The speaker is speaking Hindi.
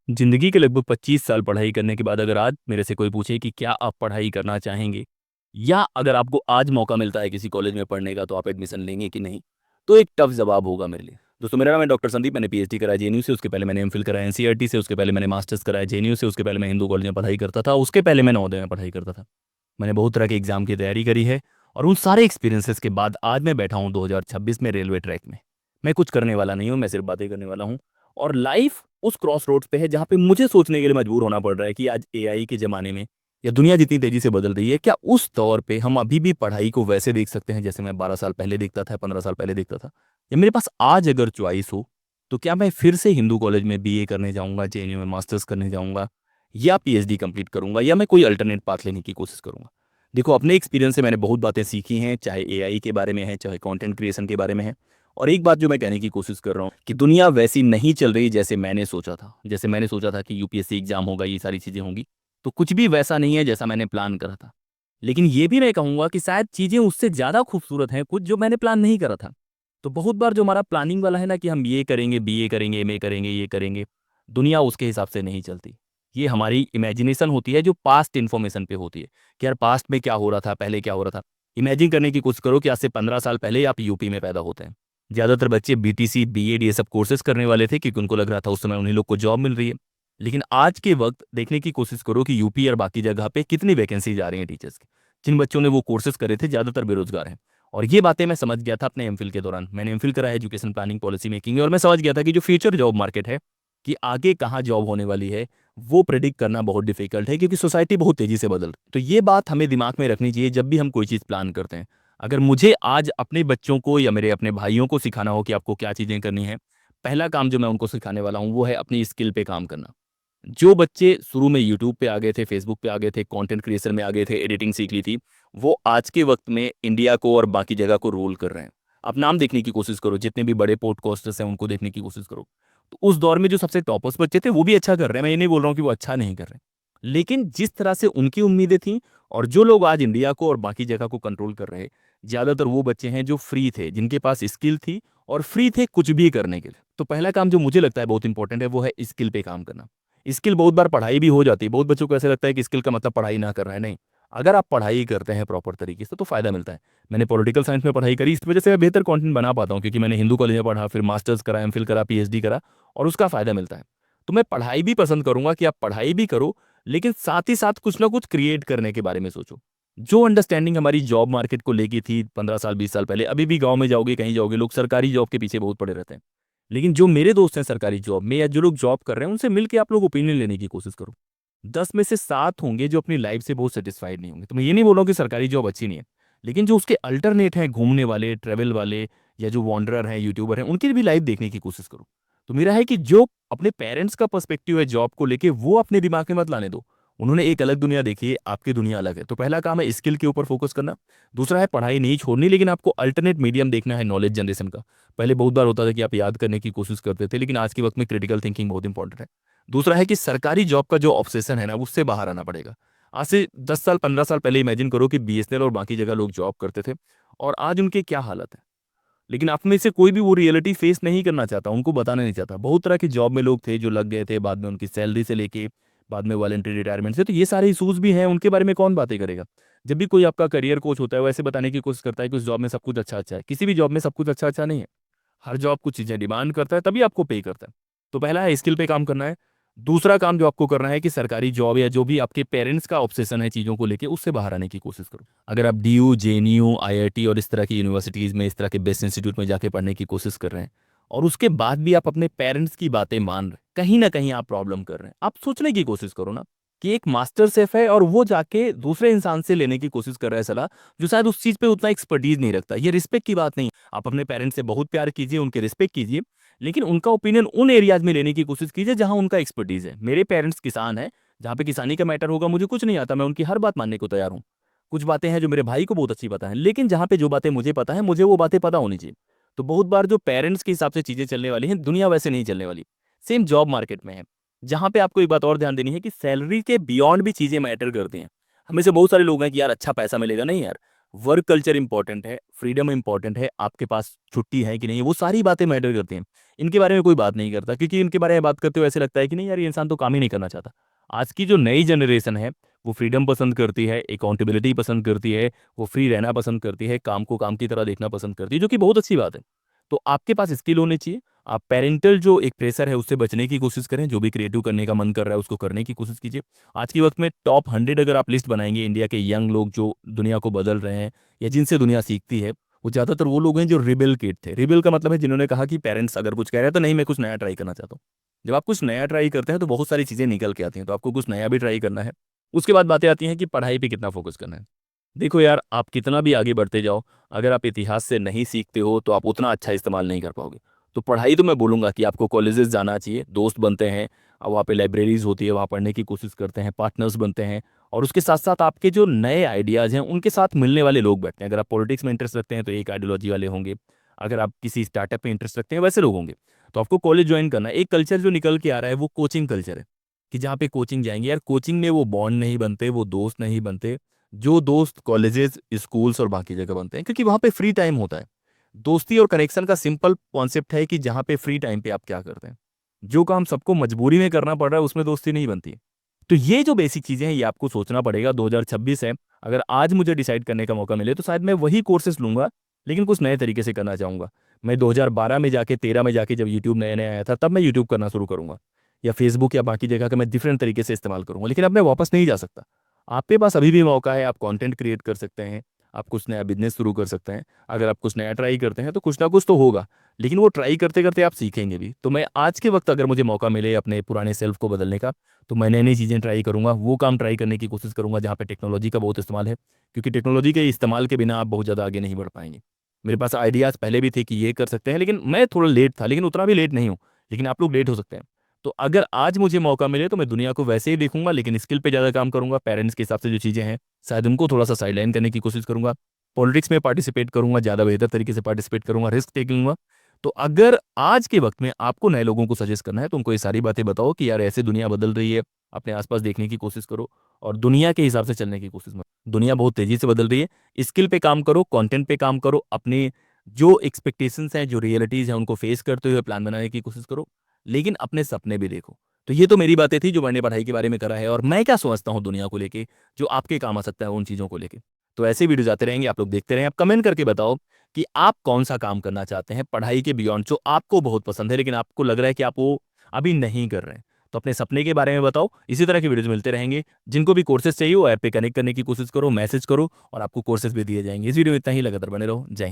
जिंदगी के लगभग 25 साल पढ़ाई करने के बाद अगर आज मेरे से कोई पूछे कि क्या आप पढ़ाई करना चाहेंगे, या अगर आपको आज मौका मिलता है किसी कॉलेज में पढ़ने का तो आप एडमिशन लेंगे कि नहीं, तो एक टफ जवाब होगा मेरे लिए। दोस्तों, मेरा नाम है डॉक्टर संदीप। मैंने पीएचडी करा जेएनयू से, उसके पहले मैंने एमफिल करा एनसीईआरटी से, उसके पहले मैंने मास्टर्स करा जेएनयू से, उसके पहले मैं हिंदू कॉलेज में पढ़ाई करता था, उसके पहले मैं नवोदय में पढ़ाई करता था। मैंने बहुत तरह के एग्जाम की तैयारी करी है, और उन सारे एक्सपीरियंसेस के बाद आज मैं बैठा हूँ 2026 में रेलवे ट्रैक में। मैं कुछ करने वाला नहीं हूँ, मैं सिर्फ बातें करने वाला हूँ। और लाइफ उस क्रॉस रोड्स पे है जहाँ पे मुझे सोचने के लिए मजबूर होना पड़ रहा है कि आज एआई के ज़माने में या दुनिया जितनी तेजी से बदल रही है, क्या उस दौर पे हम अभी भी पढ़ाई को वैसे देख सकते हैं जैसे मैं 12 साल पहले देखता था, 15 साल पहले देखता था? या मेरे पास आज अगर चॉइस हो तो क्या मैं फिर से हिंदू कॉलेज में बीए करने जाऊंगा, जेएनयू में मास्टर्स करने जाऊंगा, या पीएचडी कंप्लीट करूंगा, या मैं कोई अल्टरनेट पाथ लेने की कोशिश करूंगा? देखो, अपने एक्सपीरियंस से मैंने बहुत बातें सीखी हैं, चाहे एआई के बारे में है, चाहे कंटेंट क्रिएशन के बारे में है। और एक बात जो मैं कहने की कोशिश कर रहा हूँ कि दुनिया वैसी नहीं चल रही जैसे मैंने सोचा था। जैसे मैंने सोचा था कि यूपीएससी एग्जाम होगा, ये सारी चीज़ें होंगी, तो कुछ भी वैसा नहीं है जैसा मैंने प्लान करा था। लेकिन ये भी मैं कहूँगा कि शायद चीज़ें उससे ज़्यादा खूबसूरत हैं कुछ जो मैंने प्लान नहीं करा था। तो बहुत बार जो हमारा प्लानिंग वाला है ना, कि हम ये करेंगे, बीए करेंगे, एमए करेंगे, ये करेंगे, दुनिया उसके हिसाब से नहीं चलती। ये हमारी इमेजिनेशन होती है जो पास्ट इन्फॉर्मेशन पे होती है, कि यार पास्ट में क्या हो रहा था, पहले क्या हो रहा था। इमेजिन करने की कोशिश करो कि आज से 15 साल पहले आप यूपी में पैदा होते हैं। ज़्यादातर बच्चे बीटीसी, बीएड ये सब कोर्सेज करने वाले थे क्योंकि उनको लग रहा था उस समय उन्हीं लोग को जॉब मिल रही है। लेकिन आज के वक्त देखने की कोशिश करो कि यूपी और बाकी जगह पे कितनी वैकेंसीज आ रही हैं टीचर्स की। जिन बच्चों ने वो कोर्सेज करे थे ज़्यादातर बेरोजगार हैं। और ये बातें मैं समझ गया था अपने एमफिल के दौरान। मैंने एमफिल करा है एजुकेशन प्लानिंग पॉलिसी मेकिंग, और मैं समझ गया था कि जो फ्यूचर जॉब मार्केट है, कि आगे कहाँ जॉब होने वाली है, वो प्रेडिक्ट करना बहुत डिफिकल्ट है क्योंकि सोसाइटी बहुत तेजी से बदल रही है। तो ये बात हमें दिमाग में रखनी चाहिए जब भी हम कोई चीज़ प्लान करते हैं। अगर मुझे आज अपने बच्चों को या मेरे अपने भाइयों को सिखाना हो कि आपको क्या चीज़ें करनी है, पहला काम जो मैं उनको सिखाने वाला हूँ वो है अपनी स्किल पे काम करना। जो बच्चे शुरू में यूट्यूब पे आ गए थे, फेसबुक पे आ गए थे, कंटेंट क्रिएशन में आ गए थे, एडिटिंग सीख ली थी, वो आज के वक्त में इंडिया को और बाकी जगह को रूल कर रहे हैं। आप नाम देखने की कोशिश करो, जितने भी बड़े पॉडकास्टर्स हैं उनको देखने की कोशिश करो। तो उस दौर में जो सबसे टॉपर्स बच्चे थे वो भी अच्छा कर रहे हैं, मैं ये नहीं बोल रहा हूँ कि वो अच्छा नहीं कर रहे हैं। लेकिन जिस तरह से उनकी उम्मीदें थी, और जो लोग आज इंडिया को और बाकी जगह को कंट्रोल कर रहे हैं, ज़्यादातर वो बच्चे हैं जो फ्री थे, जिनके पास स्किल थी और फ्री थे कुछ भी करने के लिए। तो पहला काम जो मुझे लगता है बहुत इंपॉर्टेंट है वो है स्किल पे काम करना। स्किल बहुत बार पढ़ाई भी हो जाती है। बहुत बच्चों को ऐसा लगता है कि स्किल का मतलब पढ़ाई ना कर रहा है। नहीं, अगर आप पढ़ाई करते हैं प्रॉपर तरीके से तो फ़ायदा मिलता है। मैंने पॉलिटिकल साइंस में पढ़ाई करी, इस वजह से मैं बेहतर कंटेंट बना पाता हूँ क्योंकि मैंने हिंदू कॉलेज में पढ़ा, फिर मास्टर्स करा, एमफिल करा, पीएचडी करा, और उसका फ़ायदा मिलता है। तो मैं पढ़ाई भी पसंद करूंगा कि आप पढ़ाई भी करो, लेकिन साथ ही साथ कुछ ना कुछ क्रिएट करने के बारे में सोचो। जो अंडरस्टैंडिंग हमारी जॉब मार्केट को लेके थी 15 साल 20 साल पहले, अभी भी गांव में जाओगे, कहीं जाओगे, लोग सरकारी जॉब के पीछे बहुत पड़े रहते हैं। लेकिन जो मेरे दोस्त हैं सरकारी जॉब में, या जो लोग जॉब कर रहे हैं, उनसे मिलकर आप लोग ओपिनियन लेने की कोशिश करो। 10 में से 7 होंगे जो अपनी लाइफ से बहुत सेटिस्फाइड नहीं होंगे। तो मैं ये नहीं बोल रहा हूँ कि सरकारी जॉब अच्छी नहीं है, लेकिन जो उसके अल्टरनेट हैं, घूमने वाले, ट्रैवल वाले, या जो वॉन्डरर हैं, यूट्यूबर हैं, उनकी भी लाइफ देखने की कोशिश करो। तो मेरा है कि जो अपने पेरेंट्स का पर्सपेक्टिव है जॉब को लेके, वो अपने दिमाग में मत लाने दो। उन्होंने एक अलग दुनिया देखी है, आपकी दुनिया अलग है। तो पहला काम है स्किल के ऊपर फोकस करना। दूसरा है पढ़ाई नहीं छोड़नी, लेकिन आपको अल्टरनेट मीडियम देखना है नॉलेज जनरेशन का। पहले बहुत बार होता था कि आप याद करने की कोशिश करते थे, लेकिन आज के वक्त में क्रिटिकल थिंकिंग बहुत इंपॉर्टेंट है। दूसरा है कि सरकारी जॉब का जो ऑब्सेशन है ना, उससे बाहर आना पड़ेगा। आज से 10 साल 15 साल पहले इमेजिन करो कि बीएसएनएल और बाकी जगह लोग जॉब करते थे, और आज उनकी क्या हालत है। लेकिन आप में से कोई भी वो रियलिटी फेस नहीं करना चाहता, उनको बताना नहीं चाहता। बहुत तरह की जॉब में लोग थे जो लग गए थे, बाद में उनकी सैलरी से लेके बाद में वॉलंटरी रिटायरमेंट से, तो ये सारे इशूज भी हैं, उनके बारे में कौन बातें करेगा। जब भी कोई आपका करियर कोच होता है वो ऐसे बताने की कोशिश करता है कि उस जॉब में सब कुछ अच्छा अच्छा है। किसी भी जॉब में सब कुछ अच्छा अच्छा नहीं है। हर जॉब कुछ चीज़ें डिमांड करता है, तभी आपको पे करता है। तो पहला है स्किल पे काम करना है। दूसरा काम जो आपको करना है कि सरकारी जॉब या जो भी आपके पेरेंट्स का ऑब्सेशन है चीज़ों को लेके, उससे बाहर आने की कोशिश करो। अगर आप डीयू, जेएनयू, आईआईटी और इस तरह की यूनिवर्सिटीज़ में, इस तरह के बेस्ट इंस्टीट्यूट में जाके पढ़ने की कोशिश कर रहे हैं, और उसके बाद भी आप अपने पेरेंट्स की बातें मान रहे हैं, कहीं ना कहीं आप प्रॉब्लम कर रहे हैं। आप सोचने की कोशिश करो ना, कि एक मास्टर शेफ है और वो जाके दूसरे इंसान से लेने की कोशिश कर रहा है सलाह, जो शायद उस चीज़ पे उतना एक्सपर्टीज नहीं रखता। ये रिस्पेक्ट की बात नहीं। आप अपने पेरेंट्स से बहुत प्यार कीजिए, उनके रिस्पेक्ट कीजिए, लेकिन उनका ओपिनियन उन एरियाज में लेने की कोशिश कीजिए जहां उनका एक्सपर्टीज है। मेरे पेरेंट्स किसान हैं, जहां पे किसानी का मैटर होगा मुझे कुछ नहीं आता, मैं उनकी हर बात मानने को तैयार हूँ। कुछ बातें हैं जो मेरे भाई को बहुत अच्छी पता है, लेकिन जहां पे जो बातें मुझे पता है, मुझे वो बातें पता होनी चाहिए। तो बहुत बार जो पेरेंट्स के हिसाब से चीजें चलने वाली हैं, दुनिया वैसे नहीं चलने वाली। सेम जॉब मार्केट में है, जहां पे आपको एक बात और ध्यान देनी है कि सैलरी के बियॉन्ड भी चीजें मैटर करती हैं। हमें से बहुत सारे लोग हैं कि यार अच्छा पैसा मिलेगा। नहीं यार, वर्क कल्चर इंपॉर्टेंट है, फ्रीडम इंपॉर्टेंट है, आपके पास छुट्टी है कि नहीं, वो सारी बातें मैटर करती हैं। इनके बारे में कोई बात नहीं करता, क्योंकि इनके बारे में बात करते हुए ऐसे लगता है कि नहीं यार, ये इंसान तो काम ही नहीं करना चाहता। आज की जो नई जनरेशन है, वो फ्रीडम पसंद करती है, अकाउंटेबिलिटी पसंद करती है, वो फ्री रहना पसंद करती है, काम को काम की तरह देखना पसंद करती है, जो कि बहुत अच्छी बात है। तो आपके पास स्किल होने चाहिए। आप पेरेंटल जो एक प्रेशर है उससे बचने की कोशिश करें, जो भी क्रिएटिव करने का मन कर रहा है उसको करने की कोशिश कीजिए। आज के वक्त में टॉप 100 अगर आप लिस्ट बनाएंगे इंडिया के यंग लोग जो दुनिया को बदल रहे हैं या जिनसे दुनिया सीखती है, वो ज़्यादातर वो लोग हैं जो रिबेल किड थे। रिबेल का मतलब है जिन्होंने कहा कि पेरेंट्स अगर कुछ कह रहे हैं तो नहीं, मैं कुछ नया ट्राई करना चाहता हूँ। जब आप कुछ नया ट्राई करते हैं तो बहुत सारी चीज़ें निकल के आती हैं, तो आपको कुछ नया भी ट्राई करना है। उसके बाद बातें आती हैं कि पढ़ाई पे कितना फोकस करना है। देखो यार, आप कितना भी आगे बढ़ते जाओ, अगर आप इतिहास से नहीं सीखते हो तो आप उतना अच्छा इस्तेमाल नहीं कर पाओगे। तो पढ़ाई तो मैं बोलूँगा कि आपको कॉलेजेस जाना चाहिए, दोस्त बनते हैं, वहाँ पे लाइब्रेरीज़ होती है, वहाँ पढ़ने की कोशिश करते हैं, पार्टनर्स बनते हैं, और उसके साथ-साथ आपके जो नए आइडियाज़ हैं, उनके साथ मिलने वाले लोग बैठते हैं। अगर आप पॉलिटिक्स में इंटरेस्ट रखते हैं, तो एक आइडियोलॉजी वाले होंगे। अगर आप किसी स्टार्टअप में इंटरेस्ट रखते हैं, वैसे लोग होंगे। तो आपको कॉलेज जॉइन करना है। एक कल्चर जो निकल के आ रहा है, वो कोचिंग कल्चर है, कि जहाँ पे कोचिंग जाएँगे। यार, कोचिंग में वो बॉन्ड नहीं बनते, वो दोस्त नहीं बनते, जो दोस्त कॉलेजेस, स्कूल्स और बाकी जगह बनते हैं, क्योंकि वहाँ पे फ्री टाइम होता है। दोस्ती और कनेक्शन का सिंपल कॉन्सेप्ट है कि जहाँ पे फ्री टाइम पे आप क्या करते हैं। जो काम सबको मजबूरी में करना पड़ रहा है, उसमें दोस्ती नहीं बनती। तो ये जो बेसिक चीज़ें हैं, ये आपको सोचना पड़ेगा। 2026 है, अगर आज मुझे डिसाइड करने का मौका मिले तो शायद मैं वही कोर्सेज़ लूँगा, लेकिन कुछ नए तरीके से करना चाहूँगा। मैं 2012 में जाके, 13 में जाके, जब यूट्यूब नया-नया आया था, तब मैं यूट्यूब करना शुरू करूँगा, या फेसबुक या बाकी जगह का मैं डिफरेंट तरीके से इस्तेमाल करूँगा, लेकिन अब मैं वापस नहीं जा सकता। आपके पास अभी भी मौका है, आप कंटेंट क्रिएट कर सकते हैं, आप कुछ नया बिज़नेस शुरू कर सकते हैं। अगर आप कुछ नया ट्राई करते हैं, तो कुछ ना कुछ तो होगा, लेकिन वो ट्राई करते-करते आप सीखेंगे भी। तो मैं आज के वक़्त अगर मुझे मौका मिले अपने पुराने सेल्फ को बदलने का, तो मैं नई-नई चीज़ें ट्राई करूँगा, वो काम ट्राई करने की कोशिश करूँगा जहाँ पे टेक्नोलॉजी का बहुत इस्तेमाल है, क्योंकि टेक्नोलॉजी के इस्तेमाल के बिना आप बहुत ज़्यादा आगे नहीं बढ़ पाएँगे। मेरे पास आइडियाज़ पहले भी थे कि ये कर सकते हैं, लेकिन मैं थोड़ा लेट था, लेकिन उतना भी लेट नहीं हूँ, लेकिन आप लोग लेट हो सकते हैं। तो अगर आज मुझे मौका मिले तो मैं दुनिया को वैसे ही देखूँगा, लेकिन स्किल पे ज़्यादा काम करूँगा। पेरेंट्स के हिसाब से जो चीज़ें हैं, शायद उनको थोड़ा-सा साइडलाइन करने की कोशिश करूँगा। पॉलिटिक्स में पार्टिसिपेट करूँगा, ज़्यादा बेहतर तरीके से पार्टिसिपेट करूँगा, रिस्क टेक लूँगा। तो अगर आज के वक़्त में आपको नए लोगों को सजेस्ट करना है, तो उनको ये सारी बातें बताओ कि यार ऐसे दुनिया बदल रही है, अपने आस-पास देखने की कोशिश करो और दुनिया के हिसाब से चलने की कोशिश मत। दुनिया बहुत तेज़ी से बदल रही है, स्किल पे काम करो, कंटेंट पे काम करो, अपने जो एक्सपेक्टेशंस हैं, जो रियलिटीज़ हैं, उनको फेस करते हुए प्लान बनाने की कोशिश करो, लेकिन अपने सपने भी देखो। तो ये तो मेरी बातें थी जो मैंने पढ़ाई के बारे में करा है, और मैं क्या समझता हूँ दुनिया को लेके, जो आपके काम आ सकता है उन चीज़ों को लेके। तो ऐसे वीडियोज़ आते रहेंगे, आप लोग देखते रहें। आप कमेंट करके बताओ कि आप कौन-सा काम करना चाहते हैं पढ़ाई के बियॉन्ड, जो आपको बहुत पसंद है, लेकिन आपको लग रहा है कि आप वो अभी नहीं कर रहे हैं। तो अपने सपने के बारे में बताओ। इसी तरह की वीडियोज़ मिलते रहेंगे। जिनको भी कोर्सेज़ चाहिए, वो ऐप पे कनेक्ट करने की कोशिश करो, मैसेज करो, और आपको कोर्सेज़ भी दिए जाएँगे। इस वीडियो में इतना ही। लगातार बने रहो। जय हिंद।